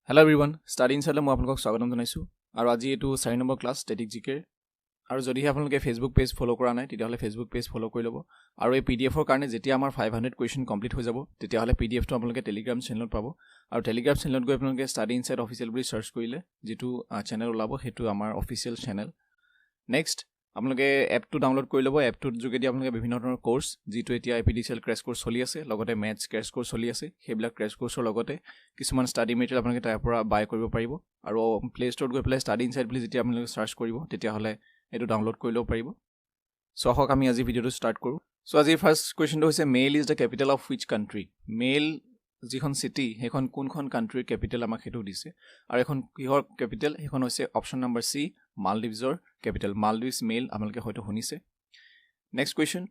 Hello everyone, study in Syllabus মই আপোনালোকক স্বাগতম জনাইছো আৰু আজি এটো 4 নম্বৰ ক্লাছ ষ্টেটিক জিকে আৰু যদি আপোনালোকে ফেসবুক পেজ ফলো কৰা নাই তেতিয়া হলে ফেসবুক পেজ ফলো কৰি লব আৰু এই পিডিএফৰ কাৰণে যেতিয়া আমাৰ 500 কোৱেশ্চন কমপ্লিট হৈ যাব তেতিয়া হলে পিডিএফটো আপোনালোকে টেলিগ্ৰাম চেনেলত পাব আৰু টেলিগ্ৰাম চেনেলত গৈ আপোনালোকে ষ্টাডি ইনসাইড অফিচিয়েল বুলি সাৰ্চ কৰিলে যেটো চেনেল ওলাব হেতু আমাৰ অফিচিয়েল চেনেল নেক্সট আপোনালোকে এপটো ডাউনলোড কৰি লব এপটোৰ যোগেদি আপোনালোকে বিভিন্ন ধৰণৰ কোৰ্স যেটো এতিয়া Apdcl ক্ৰেশ কোৰ্স চলি আছে লগতে ম্যাথছ ক্ৰেশ কোৰ্স চলি আছে হেবিলাক ক্ৰেশ কোৰ্সৰ লগতে কিছুমান ষ্টাডি মেটেৰিয়েল আপোনালোকে তাৰ পৰা বাই কৰিব পাৰিব আৰু প্লে ষ্টৰত গৈ পেলাই ষ্টাডি ইনসাইড বুলি যেতিয়া আপোনালোকে সাৰ্চ কৰিব তেতিয়া হলে এটো ডাউনলোড কৰি লব পাৰিব সো আহক আমি আজি ভিডিওটো ষ্টাৰ্ট কৰো সো আজি ফাৰ্স্ট কোৱেশ্চনটো হৈছে Male is the capital of which country Male যিখন সিটি হেখন কোনখন কান্ট্ৰিৰ ক্যাপিটেল আমাক হেতু দিছে আৰু এখন কিহৰ ক্যাপিটেল হেখন হৈছে অপচন নম্বৰ সি মালদ্বীপছৰ ক্যাপিটেল মালদ্বীপছ মেল আপোনালোকে হয়তো শুনিছে next question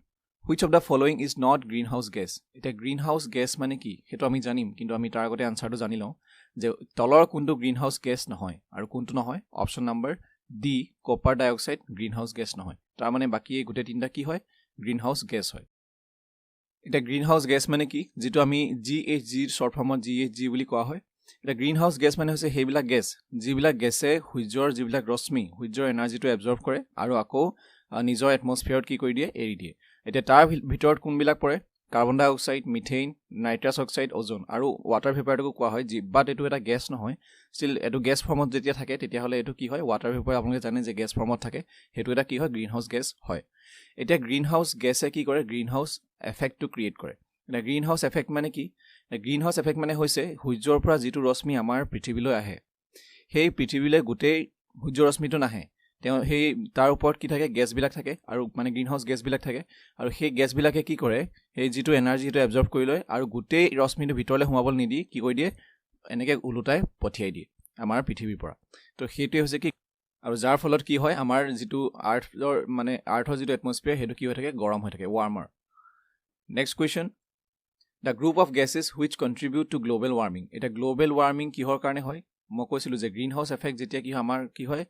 which of the following is not greenhouse gas এটা গ্ৰীনহাউস গ্যাস মানে কি হেতু আমি জানিম কিন্তু আমি তাৰ আগতে আনসাৰটো জানি লওঁ যে তলৰ কোনটো গ্ৰীনহাউস গ্যাস নহয় আৰু কোনটো নহয় option number D copper dioxide greenhouse gas নহয় তাৰ মানে বাকি এই গুটে তিনটা কি হয় গ্ৰীনহাউস গ্যাস হয় এটা গ্ৰীনহাউস গ্যাস মানে কি যেটো আমি GHG শৰ্ট ফৰ্মত GHG বুলি কোৱা হয় এটা গ্ৰীনহাউস গ্যাস মানে হৈছে হেবিলাক গ্যাস যিবিলাক গ্যাসে সূৰ্যৰ যিবিলাক ৰশ্মি সূৰ্যৰ এনাৰ্জিটো এবজৰ্ব কৰে আৰু আকৌ নিজৰ এটমস্ফিয়াৰত কি কৰি দিয়ে এৰি দিয়ে এটা তাৰ ভিতৰত কোনবিলাক পৰে কাৰ্বন ডাই অক্সাইড মিথেন নাইট্ৰাছ অক্সাইড ওজন আৰু ওয়াটাৰ ভেপাৰটো কোৱা হয় বাট এটো এটা গ্যাস নহয় স্টিল এটো গ্যাস ফৰ্মত যেতিয়া থাকে তেতিয়া হলে এটো কি হয় ওয়াটাৰ ভেপাৰ আপোনালোকে জানে যে গ্যাস ফৰ্মত থাকে হেতু এটা কি হয় গ্ৰীনহাউস গ্যাস হয় এটা গ্ৰীনহাউস গ্যাসে কি কৰে গ্ৰীনহাউস এফেক্টটো ক্ৰিয়েট কৰে এটা গ্ৰীনহাউস এফেক্ট মানে কি গ্ৰীনহাউস এফেক্ট মানে হৈছে সূৰ্যৰ পৰা যেটো ৰশ্মি আমাৰ পৃথিৱীলৈ আহে সেই পৃথিৱীলৈ গুটেই সূৰ্যৰ ৰশ্মিটো নাহে তেওঁ সেই তাৰ ওপৰত কি থাকে গ্যাস বিলাক থাকে আৰু মানে গ্ৰীনহাউস গ্যাস বিলাক থাকে আৰু সেই গ্যাস বিলাকে কি কৰে এই যেটো এনাৰ্জিটো এবজৰ্ব কৰি লয় আৰু গুটেই ৰশ্মিটো ভিতৰলৈ সোমাবলৈ নিদি কি কৰি দিয়ে এনেকে উলুটাই পঠিয়াই দিয়ে আমাৰ পৃথিৱীৰ পৰা তো হেতুৱে হৈছে কি আৰু যাৰ ফলত কি হয় আমাৰ যেটো আৰ্থৰ যেটো এটমস্ফিয়াৰ হেতু কি হৈ থাকে গৰম হৈ থাকে warmer next question The group of gases which contribute to global warming এটা গ্লোবাল ওয়ার্মিং কিহৰ কাৰণে হয় মই কৈছিলো যে গ্ৰীনহাউস এফেক্ট যেতিয়া কি আমাৰ কি হয়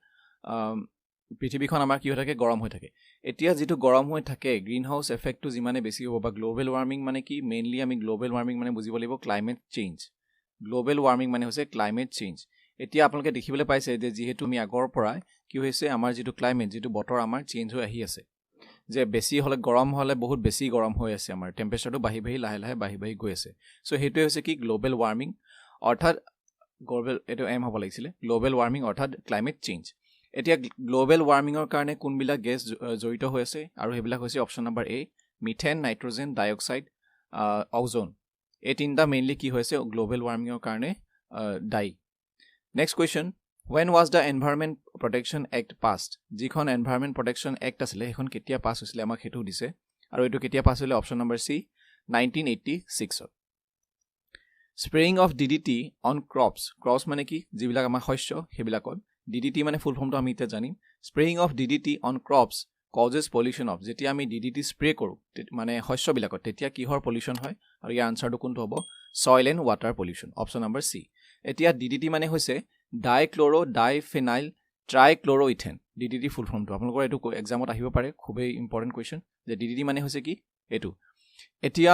পৃথিৱীখন আমাৰ কি হৈ থাকে গৰম হৈ থাকে এতিয়া যেটো গৰম হৈ থাকে গ্ৰীনহাউস এফেক্টটো যিমানে বেছি হ'ব বা গ্লোবাল ওয়ার্মিং মানে কি মেইনলি আমি গ্লোবাল ওয়ার্মিং মানে বুজিব লাগিব ক্লাইমেট চেঞ্জ গ্লোবাল ওয়ার্মিং মানে হৈছে ক্লাইমেট চেঞ্জ এতিয়া আপোনালোকে দেখিবলৈ পাইছে যে যেহেতু আমি আগৰ পৰা কি হৈছে আমাৰ যেটো ক্লাইমেট যেটো বতৰ আমাৰ চেঞ্জ হৈ আহি আছে যে বেছি হলে গৰম হলে বহুত বেছি গৰম হৈ আছে আমাৰ টেম্পাৰেচাৰটো বাঢ়ি লাহে লাহে বাঢ়ি গৈ আছে সো হেতু হৈছে কি গ্লোবাল ওয়ার্মিং অৰ্থাৎ গ্লোবাল এটো এম হ'ব লাগিছিল গ্লোবাল ওয়াৰ্মিং অৰ্থাৎ ক্লাইমেট চেঞ্জ এতিয়া গ্লোবাল ওয়াৰ্মিংৰ কাৰণে কোনবিলাক গ্যাস জড়িত হৈ আছে আৰু হেবিলাক হৈছে অপচন নম্বৰ এ মিথেন নাইট্ৰজেন ডাইঅক্সাইড ওজন এই তিনটা মেইনলি কি হৈছে গ্লোবাল ওয়াৰ্মিংৰ কাৰণে দায়ী next question When was the Environment Protection Act passed? যিখন Environment Protection Act আছিল এখন কেতিয়া পাস হৈছিল আমাক হেতু দিছে আৰু এটো কেতিয়া পাস হলে option number C 1986 Spraying of DDT on crops মানে কি যিবিলাক আমাৰ শস্য হেবিলাকত DDT মানে ফুল ফৰ্মটো আমি এতিয়া জানিম Spraying of DDT on crops causes pollution of যেতিয়া আমি DDT স্প্ৰে কৰো মানে শস্য বিলাকত তেতিয়া কিহৰ পলিউশন হয় আৰু ইয়াৰ আনসাৰটো কোনটো হ'ব soil and water pollution option number C এতিয়া DDT মানে হৈছে ডাইক্লোৰো ডাইফেনাইল ট্ৰাইক্লোৰোইথেন DDT ফুল ফৰ্মটো আপোনালোকৰ এটো এক্সামত আহিব পাৰে খুবেই ইম্পৰ্টেন্ট কোৱেশ্চন যে DDT মানে হৈছে কি এটো এতিয়া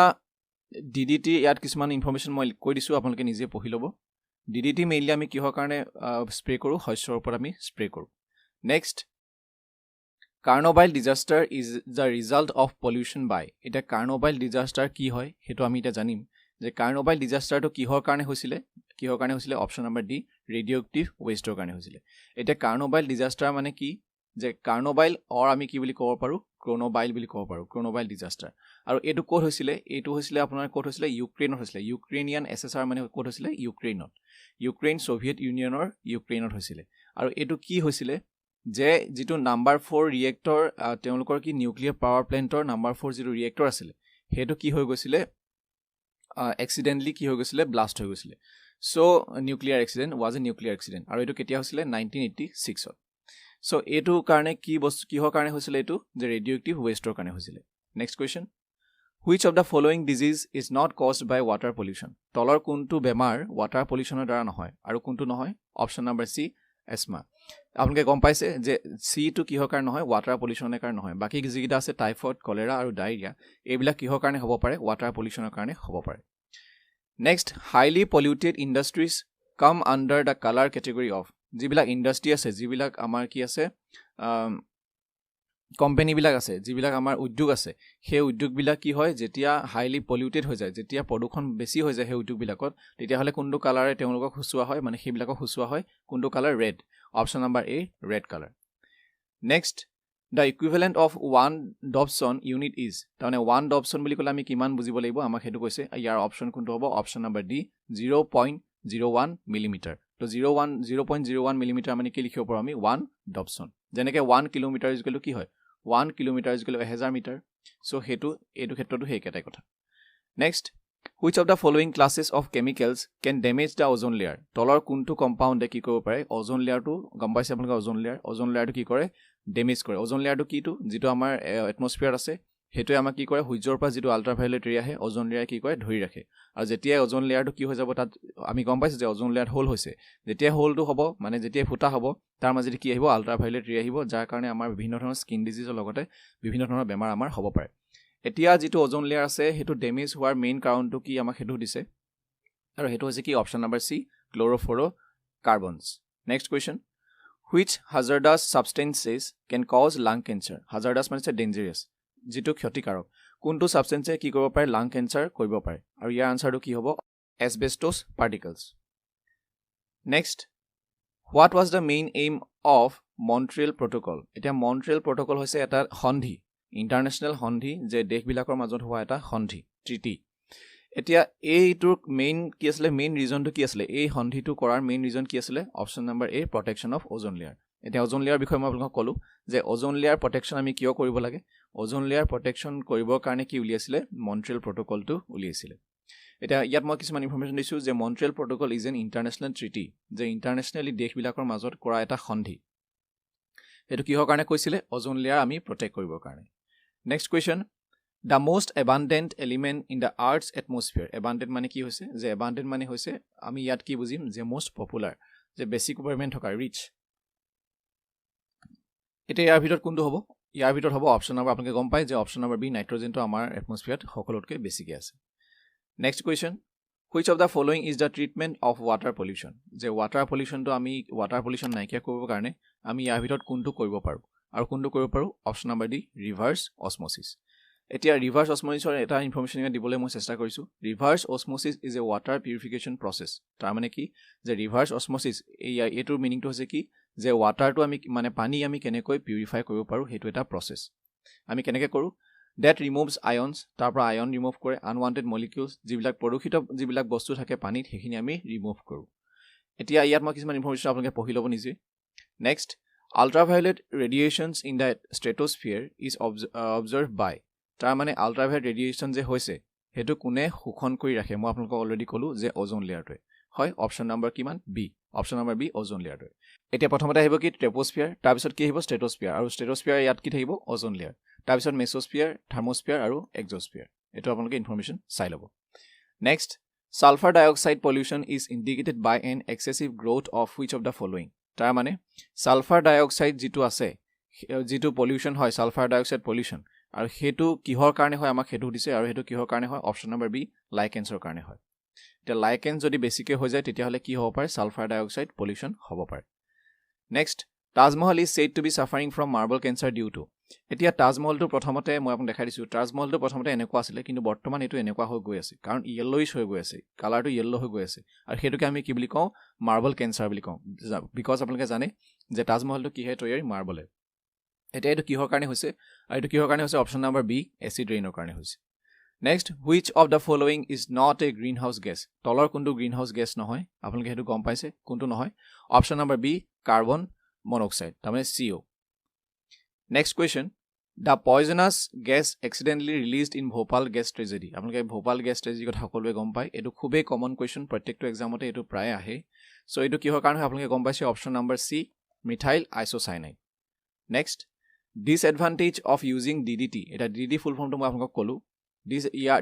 DDT ইয়াত কিছুমান ইনফৰমেশন মই কৈ দিছো আপোনালোকে নিজে পঢ়ি লব DDT মেইনলি আমি কিহৰ কাৰণে স্প্ৰে কৰো শস্যৰ ওপৰত আমি স্প্ৰে কৰো next Chernobyl disaster is the result of pollution by এটা কাৰ্নোবাইল ডিজাস্টাৰ কি হয় হেতু আমি এটা জানিম যে কাৰ্নোবাইল ডিজাস্টাৰটো কিহৰ কাৰণে হৈছিলে অপচন নম্বৰ ডি ৰেডিঅ'এক্টিভ ওয়েষ্টৰ কাৰণে হৈছিলে এটা কাৰ্নোবাইল ডিজাস্টাৰ মানে কি যে কাৰ্নোবাইল অৰ আমি কি বুলি ক'ব পাৰো ক্ৰোনোবাইল বুলি ক'ব পাৰো ক্ৰোনোবাইল ডিজাস্টাৰ আৰু এটো কোড হৈছিলে আপোনাৰ কোড হৈছিলে ইউক্ৰেইনত হৈছিলে ইউক্ৰেনিয়ান এছএছআৰ মানে কোড হৈছিলে ইউক্ৰেইন সোভিয়েট ইউনিয়নৰ ইউক্ৰেইনত হৈছিলে আৰু এটো কি হৈছিলে যে যেটো নাম্বাৰ 4 ৰিয়েক্টৰ তেওঁলোকৰ কি নিউক্লিয়াৰ পাৱাৰ প্ল্যান্টৰ নাম্বাৰ 4 যেটো ৰিয়েক্টৰ আছিল হেতু কি হৈ গৈছিলে accidentally কি হৈ গৈছিলে ব্লাষ্ট হৈ গৈছিলে so nuclear accident was a nuclear accident আৰু এটো কেতিয়া হৈছিলে 1986 ত সো এটো কাৰণে কি বস্তু কিহৰ কাৰণে হৈছিলে এটো যে ৰেডিঅ'এক্টিভ ওয়েষ্টৰ কাৰণে হৈছিলে next question which of the following disease is not caused by water pollution তলৰ কোনটো বেমাৰ ওয়াটাৰ পলিউশনৰ দ্বাৰা নহয় আৰু কোনটো নহয় অপচন নম্বৰ সি এছমা আপোনালোকে গম পাইছে যে সি টু কিহৰ কাৰণে নহয় ওয়াটাৰ পলিউশনৰ কাৰণে নহয় বাকি যিকিটা আছে টাইফয়েড কলেৰা আৰু ডায়ৰিয়া এইবিলাক কিহৰ কাৰণে হ'ব পাৰে ওয়াটাৰ পলিউশনৰ কাৰণে হ'ব পাৰে next highly polluted industries come under the color category of যিবিলাক ইন্ডাষ্ট্ৰি আছে যিবিলাক আমাৰ কি আছে কোম্পানী বিলাক আছে যিবিলাক আমাৰ উদ্যোগ আছে সেই উদ্যোগ বিলাক কি হয় যেতিয়া হাইলি পলিউটেড হৈ যায় যেতিয়া প্ৰদূষণ বেছি হৈ যায় সেই উদ্যোগ বিলাকত তেতিয়া হলে কোনটো কালাৰে তেওঁলোকক হুচুৱা হয় মানে সেইবিলাকক হুচুৱা হয় কোনটো colour red option number A red colour next the equivalent of 1 Dobson unit is তাৰমানে 1 Dobson বুলি ক'লে আমি কিমান বুজিব লাগিব আমাক হেতু কৈছে ইয়াৰ অপচন কোনটো হ'ব অপচন নাম্বাৰ ডি 0.01 মিলিমিটাৰ তো 0.01 মিলিমিটাৰ মানে কি লিখিব পাৰো আমি 1 Dobson যেনেকৈ 1 কিলোমিটাৰ ইজ ইকুৱেল টু কি হয় 1 kilometre is equal to 1000 metre so হেতু এটো ক্ষেত্ৰটো হেই কেটাই কথা next which of the following classes of chemicals can damage the ozone layer তলৰ কোনটো কম্পাউণ্ডে কি কৰিব পাৰে ওজন লেয়াৰটো গম পাইছে আপোনালোকে ওজন লেয়াৰটো কি কৰে ডেমেজ কৰে ওজন লেয়াৰটো কিটো যেটো আমাৰ এটমস্ফিয়াৰ আছে হেতুৱে আমাক কি কৰে সূৰ্যৰ পৰা যেটো আল্ট্ৰাভায়োলেট ৰে আহে ওজন লেয়াৰ কি কৰে ধৰি ৰাখে আৰু যেতিয়া ওজন লেয়াৰটো কি হৈ যাব তাত আমি গম পাইছো যে ওজন লেয়াৰ হোল হৈছে যেতিয়া হোলটো হ'ব মানে যেতিয়া ফুটা হ'ব তাৰ মাজেদি কি আহিব আল্ট্ৰাভায়োলেট ৰে আহিব যাৰ কাৰণে আমাৰ বিভিন্ন ধৰণৰ স্কিন ডিজিজৰ লগতে বিভিন্ন ধৰণৰ বেমাৰ আমাৰ হ'ব পাৰে এতিয়া যেটো ওজন লেয়াৰ আছে হেতু ডেমেজ হোৱাৰ মেইন কাৰণটো কি আমাক হেতু দিছে আৰু হেতু হৈছে কি option number C chlorofluorocarbons next question which hazardous substances can cause lung cancer hazardous মানে dangerous যেটো ক্ষতিকাৰক কোনটো সাবস্টেন্সে কি কৰিব পাৰে lung cancer কৰিব পাৰে আৰু ইয়াৰ আনসাৰটো কি হ'ব asbestos particles next what was the main aim of Montreal protocol এতিয়া Montreal protocol হৈছে এটা সন্ধি ইন্টাৰনেশ্যনেল সন্ধি যে দেশবিলাকৰ মাজত হোৱা এটা সন্ধি ট্ৰিটি এতিয়া এইটোৰ মেইন কি আছিল মেইন ৰিজনটো কি আছিল এই সন্ধিটো কৰাৰ মেইন ৰিজন কি আছিল option number A protection of ওজন লেয়াৰ এতিয়া ওজন লেয়াৰ বিষয়ে মই আপোনাক ক'লো যে ওজন লেয়াৰ প্ৰটেকচন আমি কিয় কৰিব লাগে ওজন লেয়াৰ প্ৰটেকচন কৰিবৰ কাৰণে কি উলিয়াইছিলে মন্ট্ৰিয়েল প্ৰটোকলটো উলিয়াইছিলে এটা ইয়াত মই কিছুমান ইনফৰমেশন দিছো যে Montreal protocol is an international treaty যে ইন্টাৰনেশ্যনেলি দেশবিলাকৰ মাজত কৰা এটা সন্ধি এটো কিহৰ কাৰণে কৈছিলে ওজন লেয়াৰ আমি প্ৰটেক্ট কৰিবৰ কাৰণে next question The most abundant element in the Earth's atmosphere. Abundant মানে কি হৈছে যে abundant মানে হৈছে আমি ইয়াত কি বুজিম যে most popular যে বেছিক পৰিমাণ থকা rich এটা ইয়াৰ ভিতৰত কোনটো হ'ব ইয়াৰ ভিতৰত হ'ব অপচন নম্বৰ আপোনালোকে গম পায় যে অপচন নম্বৰ বি নাইট্ৰজেনটো আমাৰ এটমস্ফিয়াৰত সকলোতকৈ বেছিকৈ আছে next question which of the following is the treatment of water pollution যে water pollution to আমি water pollution নাইকিয়া কৰিবৰ কাৰণে আমি ইয়াৰ ভিতৰত কোনটো কৰিব পাৰো আৰু কোনটো কৰিব পাৰো option number D reverse osmosis এতিয়া ৰিভাৰ্স অসমোসিছৰ এটা ইনফৰমেশন দিবলৈ মই চেষ্টা কৰিছো ৰিভাৰ্স অসমোসিছ ইজ এ ওয়াটাৰ পিউৰিফিকেশন প্ৰসেস তাৰ মানে কি যে ৰিভাৰ্স অসমোসিছ এটোৰ মিনিংটো হৈছে কি যে ওয়াটাৰটো আমি মানে পানী আমি কেনেকৈ পিউৰিফাই কৰিব পাৰো হেতু এটা প্ৰসেস আমি কেনেকৈ কৰো that removes ions তাৰ পৰা আয়ন ৰিমুভ কৰে আনৱান্টেড মলিকিউলছ যিবিলাক প্ৰদূষিত যিবিলাক বস্তু থাকে পানীত হেখিনি আমি ৰিমুভ কৰো এতিয়া ইয়াত মই কিছুমান ইনফৰমেশন আপোনালোকে পঢ়ি ল'ব নিজে next ultraviolet radiations in the stratosphere is observed by তাৰ মানে আল্ট্ৰাভায়োলেট ৰেডিয়েশন যে হৈছে হেতু কোনে শোষণ কৰি ৰাখে মই আপোনালোকক অলৰেডি ক'লো যে ওজন লেয়াৰটো হয় অপচন নম্বৰ কিমান বি অপচন নম্বৰ বি ওজন লেয়াৰটো এতিয়া প্ৰথমতে আহিব কি ট্ৰপোস্ফিয়াৰ তাৰ পিছত কি আহিব ষ্ট্ৰেটোস্ফিয়াৰ আৰু ষ্ট্ৰেটোস্ফিয়াৰ ইয়াত কি থাকিব ওজন লেয়াৰ তাৰ পিছত মেছোস্ফিয়াৰ থাৰ্মোস্ফিয়াৰ আৰু এক্সোস্ফিয়াৰ এটো আপোনালোকে ইনফৰমেশন চাই ল'ব next sulphur dioxide pollution is indicated by an excessive growth of which of the following তাৰ মানে সালফাৰ ডাইঅক্সাইড যেটো আছে যেটো পলিউশন হয় সালফাৰ ডাইঅক্সাইড পলিউশন আৰু হেতু কিহৰ কাৰণে হয় আমাক হেতু দিছে আৰু হেতু কিহৰ কাৰণে হয় অপচন নম্বৰ বি লাইকেন্সৰ কাৰণে হয় এটা লাইকেন্স যদি বেছিকৈ হৈ যায় তেতিয়া হলে কি হ'ব পাৰে সালফাৰ ডাইঅক্সাইড পলিউশন হ'ব পাৰে next Taj Mahal is said to be suffering from marble cancer due to এতিয়া তাজমহলটো প্ৰথমতে মই আপোনাক দেখাই দিছো তাজমহলটো প্ৰথমতে এনেকুৱা আছিল কিন্তু বৰ্তমান এটো এনেকুৱা হৈ গৈ আছে কাৰণ ইয়েলোইশ হৈ গৈ আছে কালাৰটো ইয়েলো হৈ গৈ আছে আৰু হেতুকে আমি কি বুলি কওঁ মাৰ্বল কেন্সাৰ বুলি কওঁ বিকজ আপোনালোকে জানে যে তাজমহলটো কিহে তৈয়াৰী মাৰ্বলে এটা এটো কিহৰ কাৰণে হৈছে আৰু এটো কিহৰ কাৰণে হৈছে অপচন নম্বৰ বি এসিড ৰেইনৰ কাৰণে হৈছে next which of the following is not a greenhouse gas তলৰ কোনটো গ্ৰীনহাউস গেছ নহয় আপোনালোকে হেতু গম পাইছে কোনটো নহয় option number B carbon monoxide তাৰমানে CO next question the poisonous gas accidentally released in Bhopal gas tragedy আপোনালোকে ভোপাল gas tragedy কথা সকলোৱে গম পায় এটো খুবেই কমন কোৱেশ্চন প্ৰত্যেকটো এক্সামতে এটো প্ৰায় আহে সো এটো কিহৰ কাৰণে আপোনালোকে গম পাইছে option number C methyl isocyanide next disadvantage of using DDT এটা DDT ফুল ফৰ্মটো মই আপোনাক ক'লো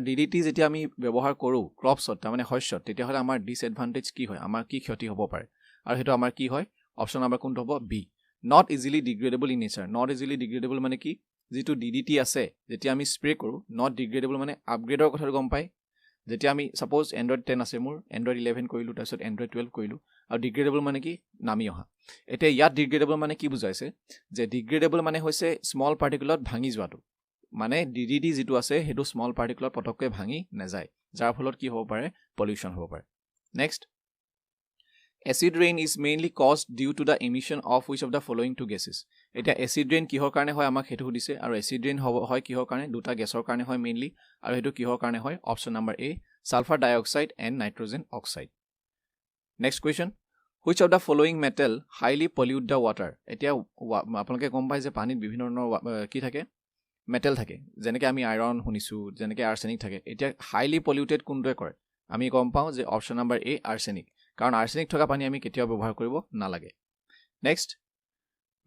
DDT যেতিয়া আমি ব্যৱহাৰ কৰো ক্ৰপছত তাৰ মানে শস্যত তেতিয়া হলে আমাৰ disadvantage কি হয় আমাৰ কি ক্ষতি হ'ব পাৰে আৰু হেতু আমাৰ কি হয় অপচন নম্বৰ কোনটো হ'ব B not easily degradable in nature not easily degradable মানে কি যেটো DDT আছে যেতিয়া আমি স্প্ৰে কৰো not degradable মানে আপগ্ৰেডৰ কথাটো গম পায় যেতিয়া আমি সাপোজ এন্ড্ৰইড 10 আছে মোৰ এন্ড্ৰইড 11 কৰিলো তাৰপিছত এন্ড্ৰইড 12 কৰিলো আৰু ডিগ্ৰেডেবল মানে কি নামি অহা এতিয়া ইয়াত ডিগ্ৰেডেবল মানে কি বুজাইছে যে ডিগ্ৰেডেবল মানে হৈছে স্মল পাৰ্টিকুলত ভাঙি যোৱাটো মানে ডিডিডি যেটো আছে হেতু স্মল পাৰ্টিকুলত পটককৈ ভাঙি নাযায় যাৰ ফলত কি হ'ব পাৰে পলিউশন হ'ব পাৰে next Acid rain is mainly caused due to the emission of which of the following two gases. এটা acid rain কিহৰ কাৰণে হয় আমাক হেতু দিছে আৰু acid rain হয় কিহৰ কাৰণে দুটা গেছৰ কাৰণে হয় মেইনলি আৰু হেতু কিহৰ কাৰণে হয় option number A sulphur dioxide and nitrogen oxide next question which of the following metal highly pollute the water এতিয়া আপোনালোকে গম পায় যে পানীত বিভিন্ন ধৰণৰ কি থাকে মেটেল থাকে যেনেকৈ আমি আইৰন শুনিছো যেনেকৈ আৰ্ছেনিক থাকে এতিয়া হাইলি পলিউটেড কোনটোৱে কৰে আমি গম পাওঁ যে অপচন নাম্বাৰ A আৰ্ছেনিক কাৰণ আৰ্ছেনিক থকা পানী আমি কেতিয়াও ব্যৱহাৰ কৰিব নালাগে next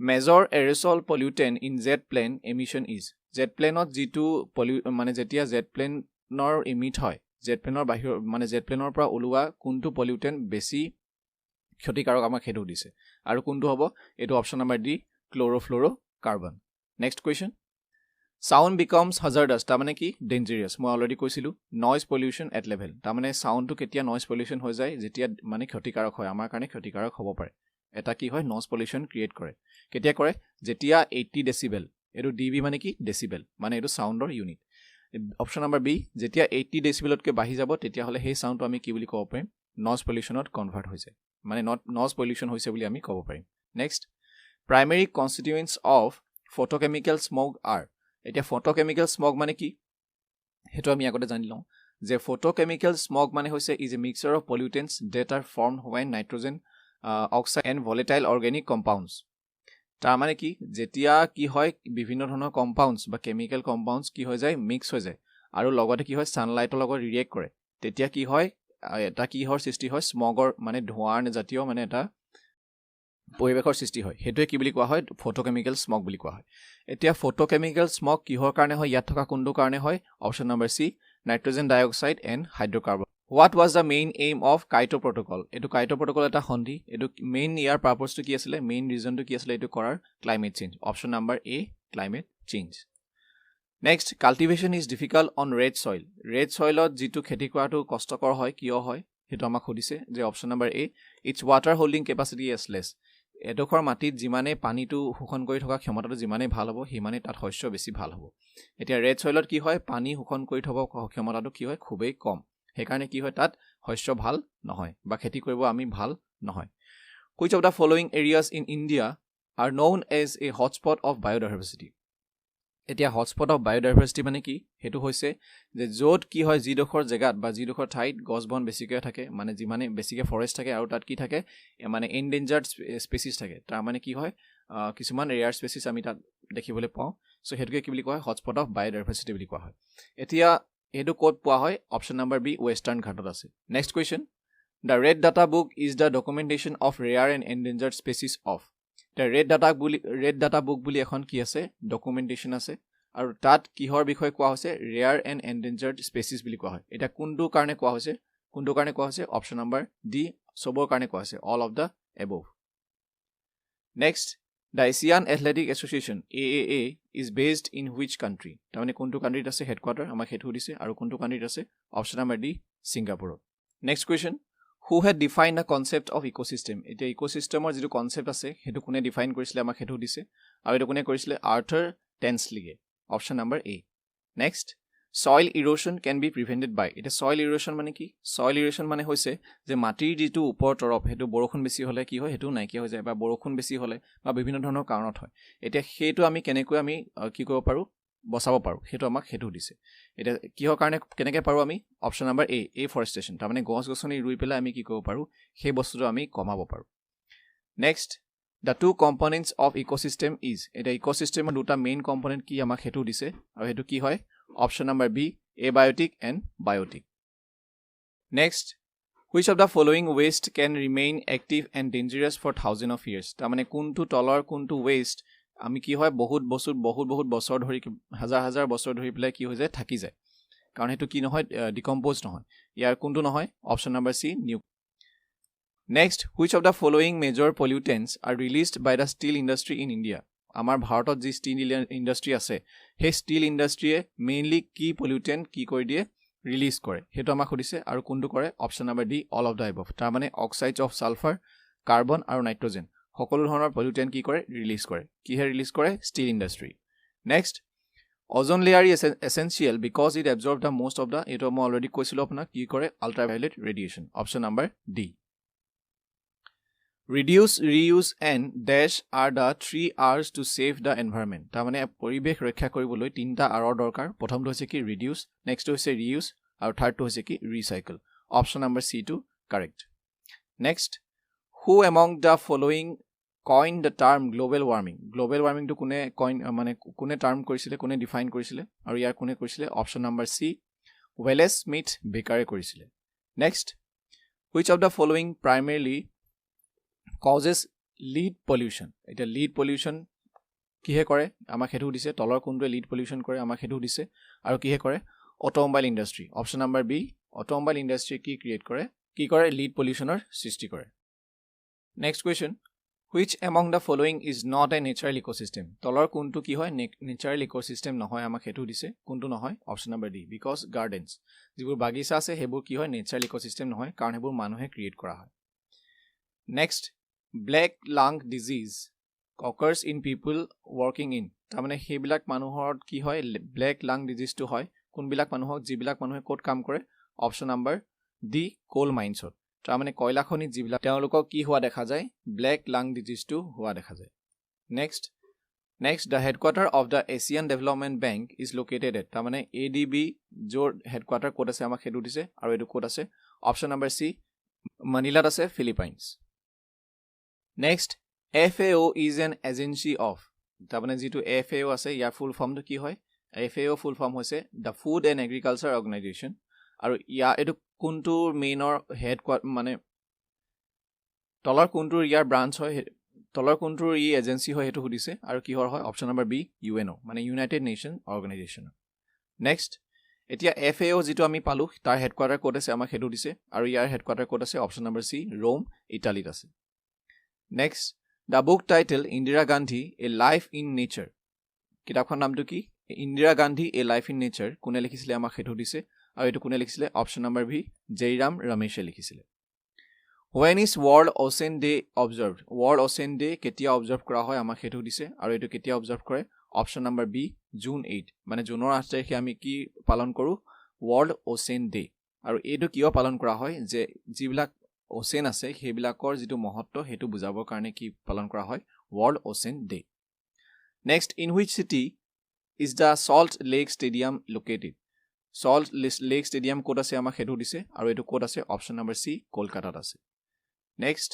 major aerosol pollutant in jet plane emission is jet প্লেনত যেটো মানে যেতিয়া জেট প্লেনৰ ইমিট হয় জেট প্লেনৰ বাহিৰ মানে জেট প্লেনৰ পৰা ওলোৱা কোনটো পলিউটেন্ট বেছি ক্ষতিকাৰক আমাক হেতু দিছে আৰু কোনটো হ'ব এটো option number D chlorofluorocarbon next question Sound becomes hazardous ta mane ki dangerous moi already koisilu noise pollution at level ta mane sound to ketia noise pollution hoy jay jetia mane khyotikarak hoy amar kane khyotikarak hobo pare eta ki hoy noise pollution create kore ketia kore jetia 80 decibel etu dB mane ki decibel mane etu sound or unit option number B jetia 80 decibel ke bahi jabo tetia hole he sound to ami ki boli kobo parim noise pollution ot convert hoy jay mane not noise pollution hoise boli ami kobo parim next primary constituents of photochemical smoke are এটা photochemical smoke মানে কি হেতু আমি আগতে জানি লওঁ যে photochemical smoke মানে হৈছে is a mixture of pollutants that are formed when nitrogen oxide and volatile organic compounds তাৰ মানে কি যেতিয়া কি হয় বিভিন্ন ধৰণৰ compounds বা chemical compounds কি হৈ যায় mix হৈ যায় আৰু লগতে কি হয় sunlightৰ লগত react কৰে তেতিয়া কি হয় এটা কি হৰ সৃষ্টি হয় smogৰ মানে ধোঁৱাৰ জাতীয় মানে এটা পৰিবেশৰ সৃষ্টি হয় হেতুৱে কি বুলি কোৱা হয় photochemical smoke বুলি কোৱা হয় এতিয়া photochemical smoke কিহৰ কাৰণে হয় ইয়াত থকা কোনটো কাৰণে হয় option number C nitrogen dioxide and hydrocarbon what was the main aim of Kyoto protocol এটো Kyoto protocol এটা সন্ধি এটো মেইন ইয়াৰ পাৰপাসটো কি আছিল মেইন ৰিজনটো কি আছিল এটো কৰাৰ climate change option number A climate change next cultivation is difficult on red সইলত যেটো খেতি কৰাটো কষ্টকৰ হয় কিয় হয় হেতু আমাক খুদিছে যে option number A its water holding capacity is less এডোখৰ মাটিত যিমানে পানীটো শোষণ কৰি থকা ক্ষমতাটো যিমানে ভাল হ'ব হিমানে তাত শস্য বেছি ভাল হ'ব এতিয়া ৰেড সইলত কি হয় পানী শোষণ কৰি থকা ক্ষমতাটো কি হয় খুবেই কম হেকাৰণে কি হয় তাত শস্য ভাল নহয় বা খেতি কৰিব আমি ভাল নহয় which of the following areas in India are known as a hotspot of biodiversity এতিয়া হটস্পট অফ বায়োডাইভাৰ্সিটি মানে কি হেতু হৈছে যে যত কি হয় জিডোখৰ জেগাত বা জিডোখৰ ঠাইত গছবন বেছিকৈ থাকে মানে যিমানে বেছিকৈ ফৰেষ্ট থাকে আৰু তাত কি থাকে মানে এন্ডেঞ্জাৰ্ড স্পেচিছ থাকে তাৰ মানে কি হয় কিছুমান ৰেয়াৰ স্পেচিছ আমি তাত দেখিবলৈ পাওঁ সো হেতুকে কি বুলি কোৱা হয় হটস্পট অফ বায়োডাইভাৰ্সিটি বুলি কোৱা হয় এতিয়া হেতু কোড পোৱা হয় অপচন নম্বৰ বি ওয়েস্টাৰ্ণ ঘাটত আছে next question The Red Data Book is the documentation of rare and endangered species of The Red Data Book বুলি এখন কি আছে ডকুমেন্টেশন আছে আৰু তাত কিহৰ বিষয় কোৱা হৈছে ৰেয়াৰ এণ্ড এন্ডেঞ্জাৰ্ড স্পেচিছ বুলি কোৱা হয় এটা কোনটো কাৰণে কোৱা হৈছে অপচন নম্বৰ ডি সবৰ কাৰণে কোৱা হৈছে all of the above next The Asian Athletic Association AAA is based in which country তাৰমানে কোনটো কান্ট্ৰিত আছে হেডকোৱাৰ্টাৰ আমাক হেতু দিছে আৰু কোনটো কান্ট্ৰিত আছে অপচন নম্বৰ ডি ছিংগাপুৰত next question who had defined the concept of ecosystem এটা ইকোসিস্টেমৰ যেটো কনসেপ্ট আছে হেতু কোনে ডিফাইন কৰিছিলে আমাক হেতু দিছে আৰু এটো কোনে কৰিছিলে আৰ্থৰ টেন্সলিয়ে option number A next soil erosion can be prevented by এটা soil erosion মানে কি soil erosion মানে হৈছে যে মাটিৰ যেটো ওপৰ তৰফ হেতু বৰষুণ বেছি হলে কি হয় হেতু নাইকিয়া হৈ যায় বা বৰষুণ বেছি হলে বা বিভিন্ন ধৰণৰ কাৰণত হয় এটা হেতু আমি কেনেকৈ আমি কি কৰিব পাৰো বসাব পাৰো হেতু আমাক হেতু দিছে এটা কিহৰ কাৰণে কেনেকৈ পাৰো আমি অপচন নম্বৰ এ এফৰেষ্টেশন তাৰ মানে গছ গছনি ৰুই পেলাই আমি কি কৰিব পাৰো সেই বস্তুটো আমি কমাব পাৰো next The two components of ecosystem is এটা ইকোসিস্টেমৰ দুটা মেইন কম্পোনেন্ট কি আমাক হেতু দিছে আৰু হেতু কি হয় option number B abiotic and biotic next which of the following waste can remain active and dangerous for thousands of years তাৰ মানে কোনটো তলৰ কোনটো waste আমি কি হয় বহুত বছৰ ধৰি হাজাৰ বছৰ ধৰি পেলাই কি হৈ যায় থাকি যায় কাৰণ হেতু কি নহয় ডিকম্পোজ নহয় ইয়াৰ কোনটো নহয় option number C new Next, which of the following major pollutants are released by the steel industry in India? আমাৰ ভাৰতত যি steel industry আছে, সেই steel industry মেইনলি কি pollutant কি কৰি দিয়ে ৰিলিজ কৰে হেতু আমাক খুদিছে আৰু কোনটো কৰে option number D all of the above তাৰ মানে অক্সাইডছ অফ সালফাৰ কাৰ্বন আৰু নাইট্ৰজেন সকলো ধৰণৰ পলিউটেন্ট কি কৰে ৰিলিজ কৰে কিহে ৰিলিজ কৰে steel industry next ozone layer is essential because it absorb the most of the এটো মই অলৰেডি কৈছিলো আপোনাক কি কৰে ultraviolet radiation option number D Reduce, reuse and dash are the 3 R's to save the environment. তাৰ মানে পৰিবেশ ৰক্ষা কৰিবলৈ তিনটা R দৰকাৰ প্ৰথমটো হৈছে কি reduce, next হৈছে reuse আৰু থাৰ্ডটো হৈছে কি recycle. Option number C to correct. Next, who among the following coined the term global warming? Global warming to কোনে coin মানে কোনে term কৰিছিলে কোনে define কৰিছিলে আৰু ইয়াৰ কোনে কৰিছিলে option number C Wallace Smith বেকাৰে কৰিছিলে. Next, which of the following primarily causes lead pollution এটা lead pollution কিহে কৰে আমাক হেতু দিছে তলৰ কোনটোৱে lead pollution কৰে আমাক হেতু দিছে আৰু কিহে কৰে automobile industry option number B automobile industry কি ক্ৰিয়েট কৰে lead pollutionৰ সৃষ্টি কৰে next question which among the following is not a natural ecosystem তলৰ কোনটো কি হয় natural ecosystem নহয় আমাক হেতু দিছে কোনটো নহয় option number D because gardens যিবোৰ বাগিচা আছে হেবোৰ কি হয় natural ecosystem নহয় কাৰণ হেবোৰ মানুহে ক্ৰিয়েট কৰা হয় next Black lung disease occurs in people working in তাৰমানে হেবিলাক মানুহৰ কি হয় black lung disease to হয় কোনবিলাক মানুহক যিবিলাক মানুহে কোট কাম কৰে অপচন নম্বৰ ডি কোল মাইন্সত তাৰমানে কয়লা খনি যিবিলাক তেওঁলোকক কি হোৱা দেখা যায় black lung disease to হোৱা দেখা যায় next the headquarter of the Asian Development Bank is located at তাৰমানে ADB জোৰ হেডকোৱাৰ্টাৰ কোড আছে আমাক হেতু দিছে আৰু এটো কোড আছে অপচন নম্বৰ সি মনিলাত আছে Philippines Next, FAO is an agency of তাৰমানে যেটো FAO আছে ইয়াৰ ফুল ফৰ্মটো কি হয় FAO ফুল ফৰ্ম হৈছে the Food and Agriculture Organization আৰু ইয়া এটো কোনটো মেইনৰ হেড মানে তলৰ কোনটো ইয়াৰ ব্ৰাঞ্চ হয় তলৰ কোনটো ই এজেন্সি হয় হেতু সুদিছে আৰু কিহৰ হয় অপচন নম্বৰ বি UNO মানে ইউনাইটেড নেশন অৰ্গানাইজেচন নেক্সট এতিয়া FAO যেটো আমি পালো তাৰ হেডকোৱাৰ্টাৰ কোড আছে আমাক হেতু দিছে আৰু ইয়াৰ হেডকোৱাৰ্টাৰ কোড আছে অপচন নম্বৰ সি ৰোম ইটালীত আছে Next, the book title Indira Gandhi, A Life in Nature. কিতাপখন নামটো কি Indira Gandhi, A Life in Nature কোনে লিখিছিলে আমাক হেতু দিছে আৰু এটো কোনে লিখিছিলে অপচন নম্বৰ বি জয়ৰাম ৰমেশে লিখিছিলে When is World Ocean Day observed? World Ocean Day কেতিয়া অবজাৰ্ভ কৰা হয় আমাক হেতু দিছে আৰু এটো কেতিয়া অবজাৰ্ভ কৰে অপচন নম্বৰ বি জুন 8 মানে জুনৰ 8 তাৰিখে আমি কি পালন কৰো World Ocean Day আৰু এটো কিয় পালন কৰা হয় যে যিবিলাক Ocean আছে হেবিলাকৰ যেটো মহত্ব হেতু বুজাবৰ কাৰণে কি পালন কৰা হয় World Ocean Day Next in which city is the Salt Lake Stadium located Salt Lake Stadium code আছে আমাক হেতু দিছে আৰু এটো কোড আছে অপচন নম্বৰ সি কলকাতাত আছে Next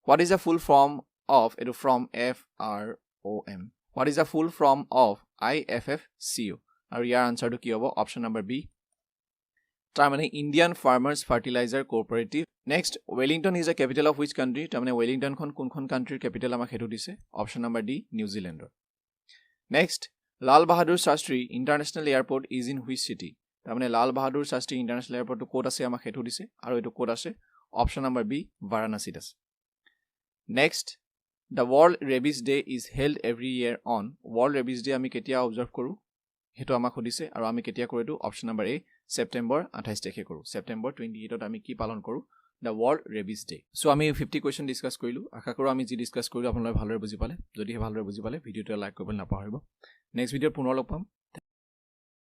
what is the full form of এটো from FROM What is the full form of IFFCO আৰু ইয়াৰ আনসাৰটো কি হ'ব অপচন নম্বৰ বি তাৰমানে Indian Farmers Fertilizer Cooperative Next Wellington is the capital of which country তাৰমানে Wellington খন কোনখন কান্ট্ৰিৰ capital আমাক হেতু দিছে অপচন নম্বৰ ডি নিউজিল্যান্ডৰ Next Lal Bahadur Shastri International Airport is in which city তাৰমানে Lal Bahadur Shastri International Airport to code আছে আমাক হেতু দিছে আৰু এটো কোড আছে অপচন নম্বৰ বি Varanasi আছে Next The World Rabies Day is held every year on World Rabies Day আমি কেতিয়া অবজাৰ্ভ কৰো হেতু আমাক খুদিছে আৰু আমি কেতিয়া কৰো এটো অপচন নম্বৰ এ সেপ্টেম্বৰ 28 তাৰিখে কৰো সেপ্টেম্বৰ 28 ত আমি কি পালন কৰো The World Rabies Day so আমি 50 কোৱেশ্চন ডিসকাস কৰিলো আশা কৰো আমি যি ডিসকাস কৰিলো আপোনালোকে ভালদৰে বুজি পালে যদি ভালদৰে বুজি পালে ভিডিওটো লাইক কৰিবলৈ নাপাহৰিব নেক্সট ভিডিওত পুনৰ লগ পাম